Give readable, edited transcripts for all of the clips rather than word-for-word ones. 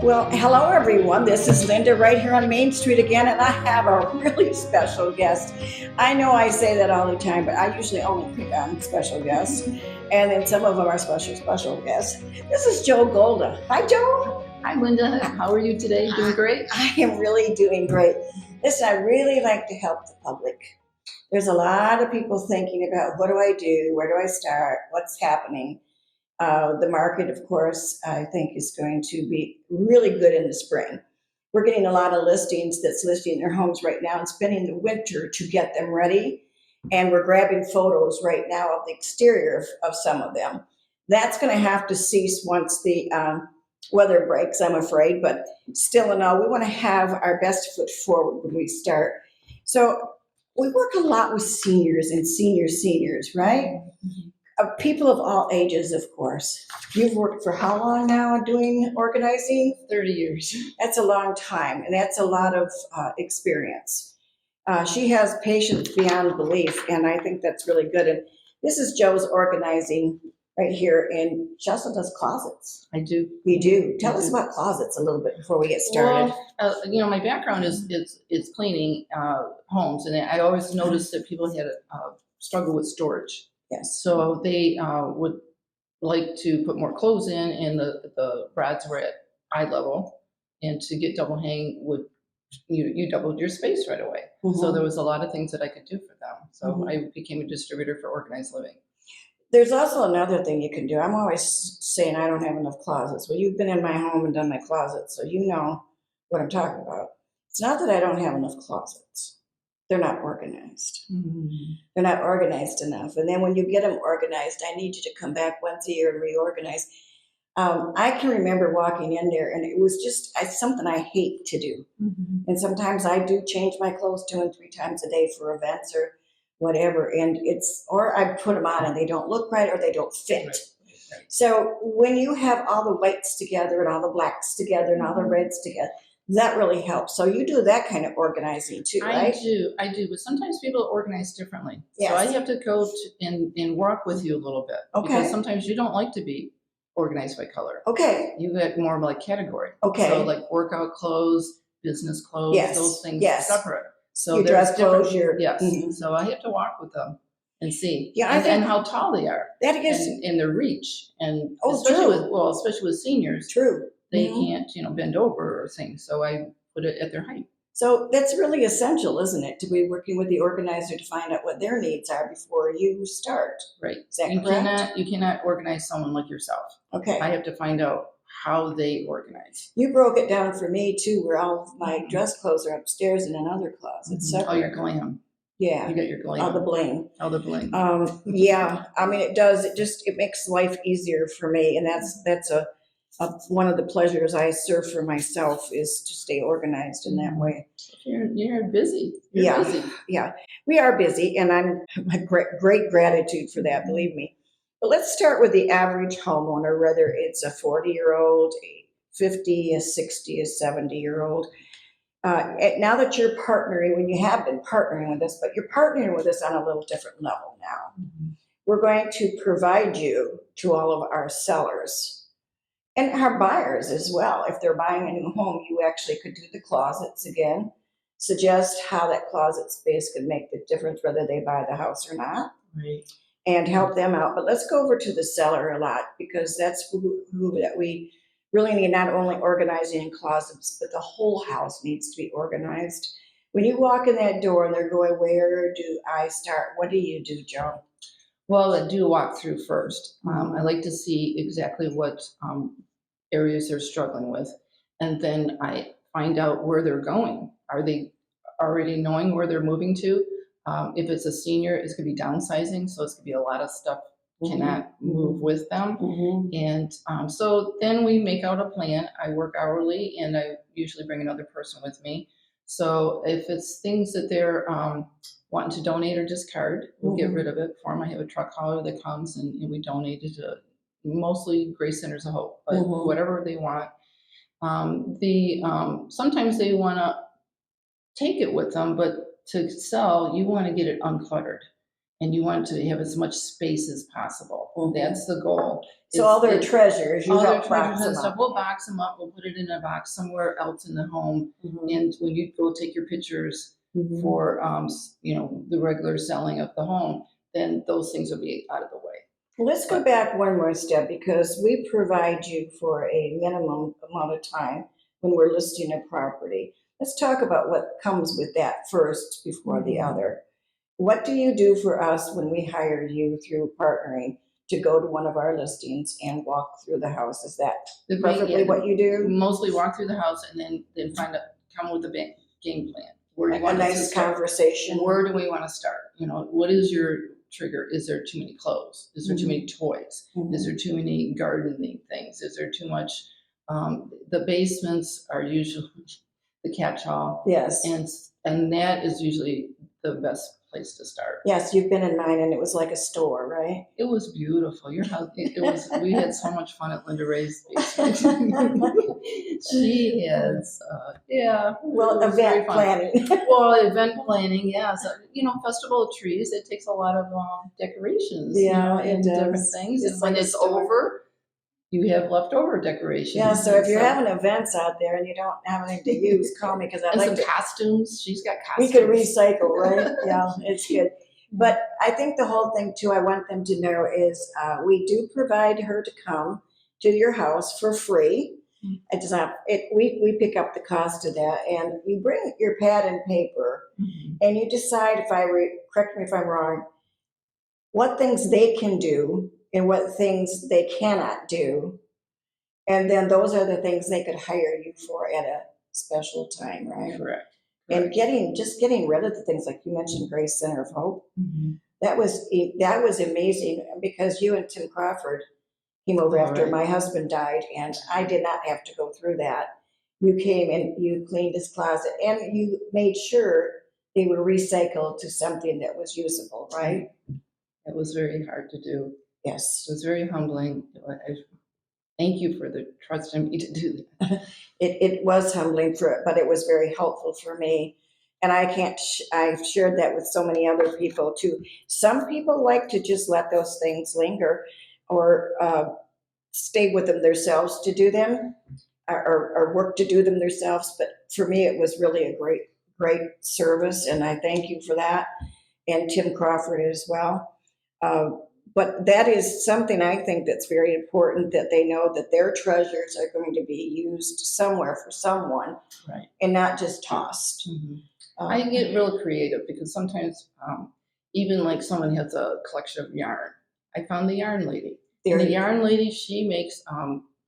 Well, hello everyone. This is Linda right here on Main Street again, and I have a really special guest. I know I say that all the time, but I usually only pick on special guests, and then some of them are special guests. This is Joe Golda. Hi, Joe. Hi, Linda. How are you today? Doing great? I am really doing great. Listen, I really like to help the public. There's a lot of people thinking about what do I do? Where do I start? What's happening? The market, of course, I think is going to be really good in the spring. We're getting a lot of listings that's listing their homes right now and spending the winter to get them ready. And we're grabbing photos right now of the exterior of some of them. That's going to have to cease once the weather breaks, I'm afraid. But still in all, we want to have our best foot forward when we start. So we work a lot with seniors and seniors, right? People of all ages, of course. You've worked for how long now doing organizing? 30 years. That's a long time, and that's a lot of experience. She has patience beyond belief, and I think that's really good. And this is Joe's organizing right here, and she also does closets. I do. You do. Tell us about closets a little bit before we get started. Well, my background is cleaning homes, and I always noticed that people had a struggle with storage. Yes. So they would like to put more clothes in, and the rods were at eye level, and to get double hang you doubled your space right away. Mm-hmm. So there was a lot of things that I could do for them. So I became a distributor for organized living. There's also another thing you can do. I'm always saying I don't have enough closets. Well, you've been in my home and done my closet, so you know what I'm talking about. It's not that I don't have enough closets. They're not organized. Mm-hmm. They're not organized enough. And then when you get them organized, I need you to come back once a year and reorganize. I can remember walking in there, and it was just something I hate to do. Mm-hmm. And sometimes I do change my clothes 2 and 3 times a day for events or whatever. And or I put them on and they don't look right or they don't fit. Right. So when you have all the whites together and all the blacks together and all the reds together, that really helps. So you do that kind of organizing too, right? I do. But sometimes people organize differently. Yes. So I have to go and work with you a little bit. Okay. Because sometimes you don't like to be organized by color. Okay. You get more like category. Okay. So like workout clothes, business clothes, yes. Those things separate. So your dress clothes, yes. Mm-hmm. So I have to walk with them and see. Yeah, and how tall they are. That is and their reach. And especially with seniors. True. They can't, bend over or things. So I put it at their height. So that's really essential, isn't it, to be working with the organizer to find out what their needs are before you start. Right. Is that correct? You cannot organize someone like yourself. Okay. I have to find out how they organize. You broke it down for me too, where all of my dress clothes are upstairs in another closet. Oh, your glam. Yeah. You got your glam. Oh, the bling. Oh, the bling. Yeah. I mean, it does. It makes life easier for me, and that's one of the pleasures I serve for myself is to stay organized in that way. You're busy. You're busy. Yeah, we are busy, and I'm a great gratitude for that, believe me. But let's start with the average homeowner, whether it's a 40-year-old, a 50, a 60, a 70-year-old. Now that you're partnering, when you have been partnering with us, but you're partnering with us on a little different level now. Mm-hmm. We're going to provide you to all of our sellers. And our buyers as well. If they're buying a new home, you actually could do the closets again, suggest how that closet space could make the difference whether they buy the house or not, right, and help them out. But let's go over to the seller a lot, because that's who that we really need, not only organizing in closets, but the whole house needs to be organized. When you walk in that door and they're going, where do I start? What do you do, Joe? Well, I do walk through first. I like to see exactly what areas they're struggling with, and then I find out where they're going. Are they already knowing where they're moving to? If it's a senior, it's going to be downsizing, so it's going to be a lot of stuff cannot move with them. And so then we make out a plan. I work hourly, and I usually bring another person with me. So if it's things that they're wanting to donate or discard, we'll get rid of it for them. I have a truck hauler that comes and we donate it to mostly Grace Centers of Hope, but whatever they want. Sometimes they want to take it with them, but to sell, you want to get it uncluttered. and you want to have as much space as possible. That's the goal. So all their treasures, you all their help treasures box and them stuff, up. we'll box them up, we'll put it in a box somewhere else in the home. And when you go take your pictures for, the regular selling of the home, then those things will be out of the way. Well, let's go back one more step, because we provide you for a minimum amount of time when we're listing a property. Let's talk about what comes with that first before the other. What do you do for us when we hire you through partnering to go to one of our listings and walk through the house? Is that preferably what you do? Mostly walk through the house and then come with a game plan. Where do you want a nice conversation. Where do we want to start? What is your trigger? Is there too many clothes? Is there too many toys? Is there too many gardening things? Is there too much? The basements are usually the catch-all. Yes. And that is usually the best place to start. Yes, you've been in mine, and it was like a store, right? It was beautiful. Your house, it was. We had so much fun at Linda Rea's basement. She has, Well, event planning. Well, event planning, yeah. So, festival of trees. It takes a lot of decorations. Yeah, and different things. It's and when like it's over, you have leftover decorations. Yeah, so if you're having events out there and you don't have anything to use, call me, because I'd and like some costumes. She's got costumes. We could recycle, right? Yeah, it's good. But I think the whole thing too, I want them to know is we do provide her to come to your house for free. It's not, we pick up the cost of that, and you bring your pad and paper, and you decide, correct me if I'm wrong, what things they can do and what things they cannot do. And then those are the things they could hire you for at a special time, right? Correct. And getting rid of the things, like you mentioned, Grace Center of Hope. That was amazing, because you and Tim Crawford came over after my husband died, and I did not have to go through that. You came and you cleaned his closet, and you made sure they were recycled to something that was usable, right? It was very hard to do. Yes. It was very humbling. Thank you for the trust in me to do that. It was humbling but it was very helpful for me. And I've shared that with so many other people too. Some people like to just let those things linger, or stay with them themselves to do them, or work to do them themselves. But for me, it was really a great service, and I thank you for that, and Tim Crawford as well. But that is something I think that's very important, that they know that their treasures are going to be used somewhere for someone, right, and not just tossed. I get real creative, because sometimes even like someone has a collection of yarn. I found the yarn lady. And the yarn lady, she makes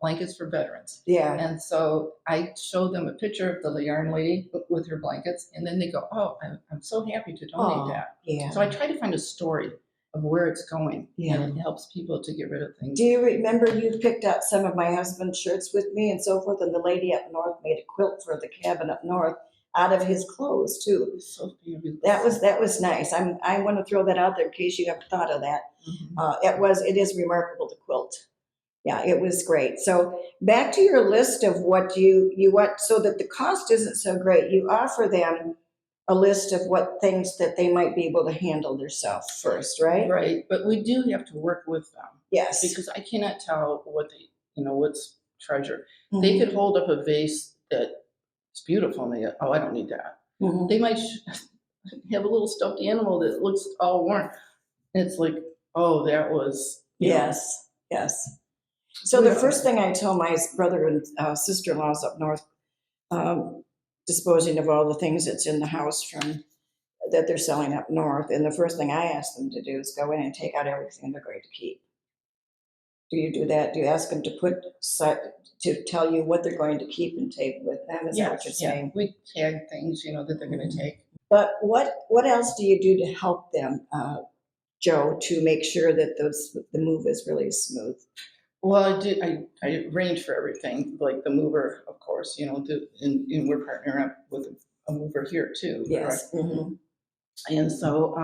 blankets for veterans. Yeah. And so I showed them a picture of the yarn lady with her blankets, and then they go, "Oh, I'm so happy to donate that." Yeah. So I try to find a story of where it's going, Yeah. and it helps people to get rid of things. Do you remember you picked up some of my husband's shirts with me and so forth, and the lady up north made a quilt for the cabin up north out of his clothes too. So beautiful. That was nice. I want to throw that out there in case you haven't thought of that. It is remarkable, the quilt. Yeah, it was great. So back to your list of what you want, so that the cost isn't so great. You offer them a list of what things that they might be able to handle themselves first, right? Right, but we do have to work with them. Yes. Because I cannot tell what what's treasure. They could hold up a vase that is beautiful, and they go, "Oh, I don't need that." They might have a little stuffed animal that looks all worn. And it's like, "Oh, that was..." Yes. So the first thing I tell my brother and sister-in-laws up north, disposing of all the things that's in the house that they're selling up north, and the first thing I ask them to do is go in and take out everything they're going to keep. Do you do that? Do you ask them to tell you what they're going to keep and take with them? Is that what you're saying? We tag things, that they're going to take. But what else do you do to help them, Joe, to make sure that the move is really smooth? Well, I arrange for everything, like the mover, of course, and we're partnering up with a mover here too. Yes. And so,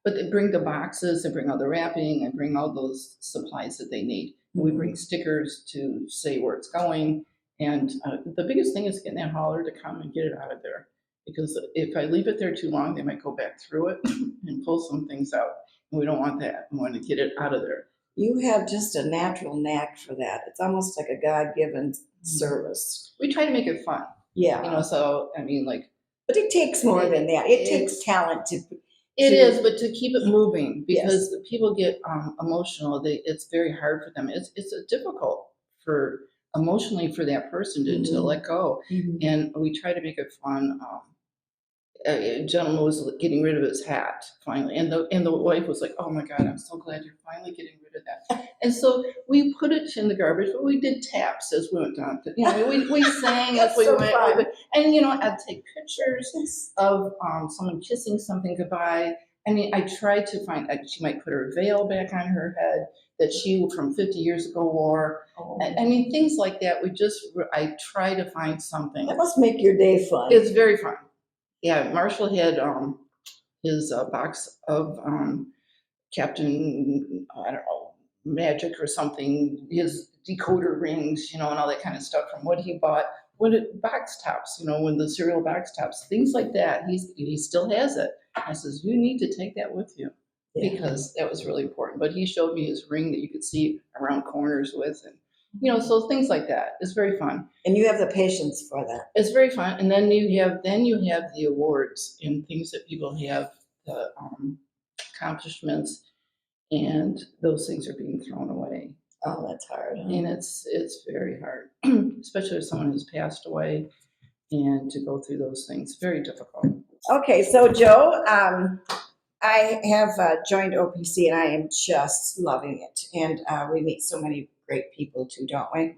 but they bring the boxes, they bring all the wrapping, and bring all those supplies that they need. We bring stickers to say where it's going. And the biggest thing is getting that hauler to come and get it out of there. Because if I leave it there too long, they might go back through it and pull some things out. We don't want that. We want to get it out of there. You have just a natural knack for that. It's almost like a God-given service. We try to make it fun, Yeah. so, I mean, like. But it takes more than that. It takes talent to. It is, but to keep it moving, because Yes. people get emotional. It's very hard for them. It's difficult for emotionally for that person to let go. And we try to make it fun. A gentleman was getting rid of his hat finally, and the wife was like, "Oh my God, I'm so glad you're finally getting rid of that." And so we put it in the garbage, but we did taps as we went down. We sang as we so went, fun. and I'd take pictures of someone kissing something goodbye. I mean, I tried to find. She might put her veil back on her head that she from 50 years ago wore. I mean, things like that. I try to find something. That must make your day fun. It's very fun. Yeah, Marshall had his box of Captain, I don't know, Magic or something, his decoder rings, and all that kind of stuff from what he bought. Box tops, when the cereal box tops, things like that. He still has it. I says, you need to take that with you, because that was really important. But he showed me his ring that you could see around corners with, and so things like that. It's very fun. And you have the patience for that. It's very fun. And then you have the awards and things that people have, the accomplishments, and those things are being thrown away. Oh, that's hard. Huh? And it's very hard, especially if someone who's passed away, and to go through those things, very difficult. Okay, so Joe, I have joined OPC and I am just loving it. And we meet so many great people too, don't we?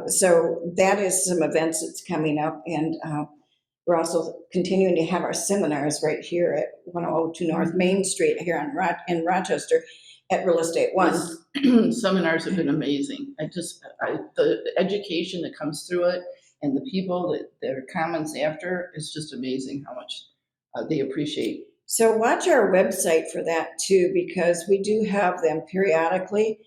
So that is some events that's coming up. And we're also continuing to have our seminars right here at 102 North Main Street here in Rochester at Real Estate One. Seminars have been amazing. The education that comes through it, and the people that their comments after, is just amazing how much they appreciate. So watch our website for that too, because we do have them periodically.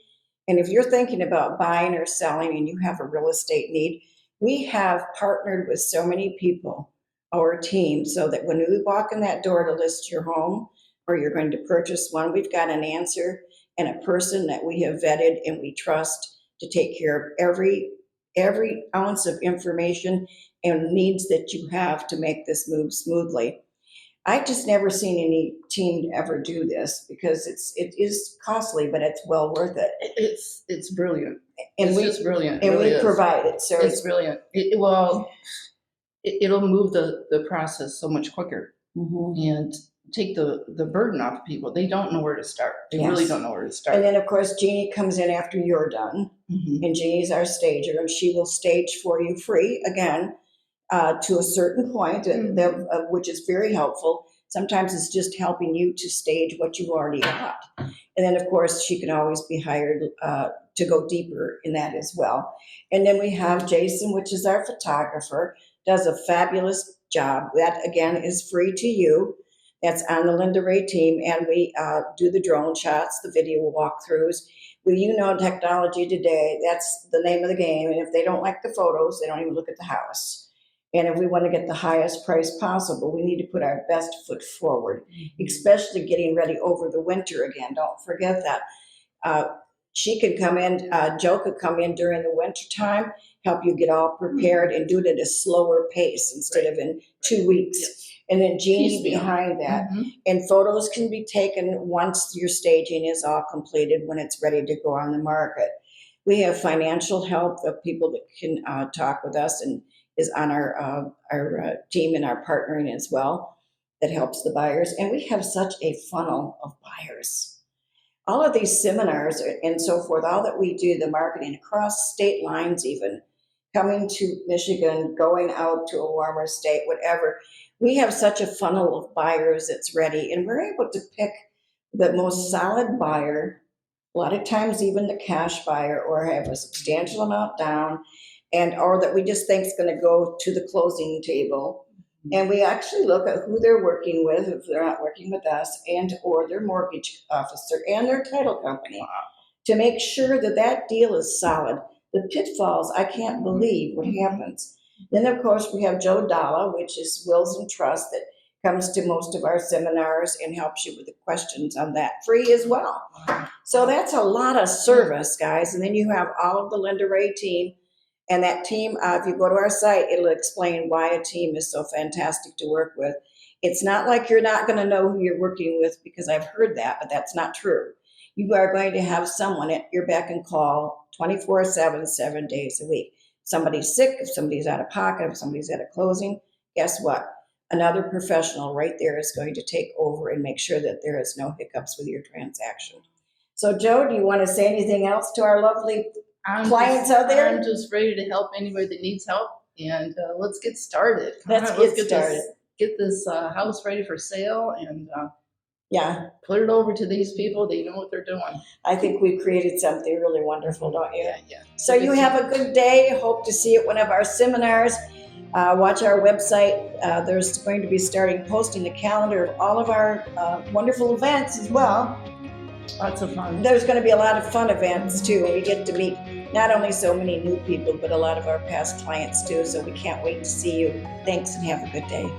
And if you're thinking about buying or selling and you have a real estate need, we have partnered with so many people, our team, so that when we walk in that door to list your home or you're going to purchase one, we've got an answer and a person that we have vetted and we trust to take care of every ounce of information and needs that you have to make this move smoothly. I've just never seen any team ever do this, because it is costly, but it's well worth it. It's brilliant. And It's just brilliant. And really we provide it. So it's brilliant. It'll move the process so much quicker, and take the burden off of people. They don't know where to start. They really don't know where to start. And then, of course, Jeannie comes in after you're done, and Jeannie's our stager, and she will stage for you free, again, to a certain point, which is very helpful. Sometimes it's just helping you to stage what you've already got. And then, of course, she can always be hired to go deeper in that as well. And then we have Jason, which is our photographer, does a fabulous job. That, again, is free to you. That's on the Linda Rea team. And we do the drone shots, the video walkthroughs. Well, technology today, that's the name of the game. And if they don't like the photos, they don't even look at the house. And if we want to get the highest price possible, we need to put our best foot forward, especially getting ready over the winter again. Don't forget that. She could come in, Joe could come in during the winter time, help you get all prepared and do it at a slower pace instead of in 2 weeks. Yes. And then Jeannie's behind that. And photos can be taken once your staging is all completed, when it's ready to go on the market. We have financial help of people that can talk with us and is on our team and our partnering as well, that helps the buyers. And we have such a funnel of buyers. All of these seminars and so forth, all that we do, the marketing across state lines, even coming to Michigan, going out to a warmer state, whatever, we have such a funnel of buyers that's ready, and we're able to pick the most solid buyer, a lot of times even the cash buyer, or have a substantial amount down, and or that we just think is going to go to the closing table. And we actually look at who they're working with, if they're not working with us, and or their mortgage officer and their title company, to make sure that that deal is solid. The pitfalls, I can't believe what happens. Then, of course, we have Joe Dalla, which is Wills and Trust, that comes to most of our seminars and helps you with the questions on that, free as well. So that's a lot of service, guys. And then you have all of the Linda Rea team. And that team, if you go to our site, it'll explain why a team is so fantastic to work with. It's not like you're not going to know who you're working with, because I've heard that, but that's not true. You are going to have someone at your beck and call 24/7, 7 days a week. If somebody's sick, if somebody's out of pocket, if somebody's at a closing, guess what? Another professional right there is going to take over and make sure that there is no hiccups with your transaction. So, Joe, do you want to say anything else to our lovely clients out there? I'm just ready to help anybody that needs help, and let's get started. Let's get started. Get this house ready for sale, and Yeah, put it over to these people. They know what they're doing. I think we've created something really wonderful, don't you? Yeah. So you have a good day. Hope to see you at one of our seminars. Watch our website. There's going to be starting posting the calendar of all of our wonderful events as well. Lots of fun. There's going to be a lot of fun events too, and we get to meet not only so many new people, but a lot of our past clients too. So we can't wait to see you. Thanks and have a good day.